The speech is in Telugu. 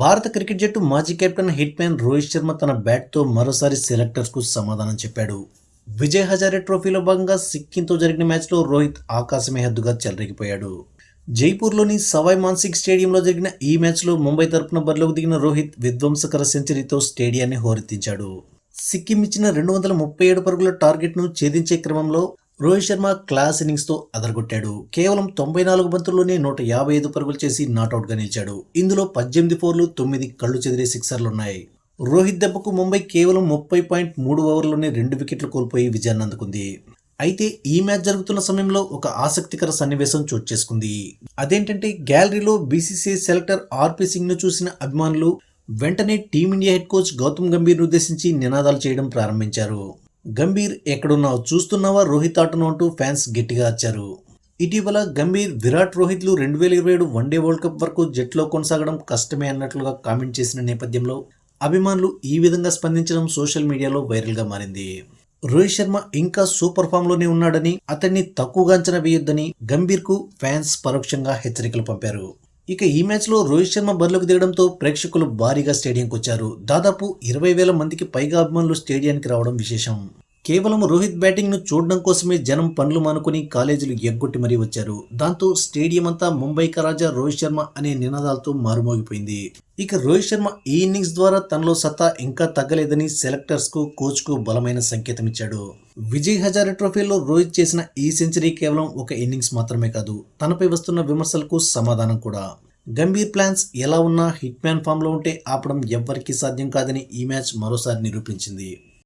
భారత క్రికెట్ జట్టు మాజీ captain hit man Rohit Sharma తన బ్యాట్తో మరోసారి సెలెక్టర్స్కు సమాధానం చెప్పాడు. విజయ్ హజారే ట్రోఫీలో భాగంగా సిక్కింతో జరిగిన మ్యాచ్లో రోహిత్ ఆకాశమే హద్దుగా చెలరేగిపోయాడు. జైపూర్లోని సవాయ్ మాన్సింగ్ స్టేడియంలో జరిగిన ఈ మ్యాచ్లో ముంబై తరపున బరిలోకి దిగిన రోహిత్ విధ్వంసకర సెంచరీతో స్టేడియాన్ని హోరెత్తించాడు. సిక్కిం ఇచ్చిన 237 పరుగుల టార్గెట్ను ఛేదించే క్రమంలో రోహిత్ శర్మ క్లాస్ ఇన్నింగ్స్తో అదరగొట్టాడు. కేవలం 94 బంతుల్లోనే 155 పరుగులు చేసి నాటౌట్గా నిలిచాడు. ఇందులో 18 ఫోర్లు, 9 కళ్లు చెదిరే సిక్సర్లున్నాయి. రోహిత్ దెబ్బకు ముంబై కేవలం 30.3 ఓవర్లోనే 2 వికెట్లు కోల్పోయి విజయాన్ని అందుకుంది. అయితే ఈ మ్యాచ్ జరుగుతున్న సమయంలో ఒక ఆసక్తికర సన్నివేశం చోటు చేసుకుంది. అదేంటంటే గ్యాలరీలో బీసీసీఐ సెలెక్టర్ ఆర్పీ సింగ్ను చూసిన అభిమానులు వెంటనే టీమిండియా హెడ్ కోచ్ గౌతమ్ గంభీర్ను ఉద్దేశించి నినాదాలు చేయడం ప్రారంభించారు. గంభీర్ ఎక్కడున్నావు, చూస్తున్నావా రోహిత్ ఆటను అంటూ ఫ్యాన్స్ గట్టిగా అరిచారు. ఇటీవల గంభీర్ విరాట్ రోహిత్లు 2027 వన్డే వరల్డ్ కప్ వరకు జట్టులో కొనసాగడం కష్టమే అన్నట్లుగా కామెంట్ చేసిన నేపథ్యంలో అభిమానులు ఈ విధంగా స్పందించడం సోషల్ మీడియాలో వైరల్గా మారింది. రోహిత్ శర్మ ఇంకా సూపర్ ఫామ్లోనే ఉన్నాడని, అతన్ని తక్కువగా అంచనా వేయొద్దని గంభీర్కు ఫ్యాన్స్ పరోక్షంగా హెచ్చరికలు పంపారు. ఇక ఈ మ్యాచ్లో రోహిత్ శర్మ బరిలోకి దిగడంతో ప్రేక్షకులు భారీగా స్టేడియంకి వచ్చారు. దాదాపు 20,000 మందికి పైగా అభిమానులు స్టేడియానికి రావడం విశేషం. కేవలం రోహిత్ బ్యాటింగ్ను చూడడం కోసమే జనం పనులు మానుకుని కాలేజీలు ఎగ్గొట్టి మరీ వచ్చారు. దాంతో స్టేడియం అంతా ముంబై కా రాజా రోహిత్ శర్మ అనే నినాదాలతో మారుమోగిపోయింది. ఇక రోహిత్ శర్మ ఈ ఇన్నింగ్స్ ద్వారా తనలో సత్తా ఇంకా తగ్గలేదని సెలెక్టర్స్కు, కోచ్కు బలమైన సంకేతం ఇచ్చాడు. విజయ్ హజారే ట్రోఫీలో రోహిత్ చేసిన ఈ సెంచరీ కేవలం ఒక ఇన్నింగ్స్ మాత్రమే కాదు, తనపై వస్తున్న విమర్శలకు సమాధానం కూడా. గంభీర్ ప్లాన్స్ ఎలా ఉన్నా హిట్ మ్యాన్ ఫామ్లో ఉంటే ఆపడం ఎవ్వరికీ సాధ్యం కాదని ఈ మ్యాచ్ మరోసారి నిరూపించింది.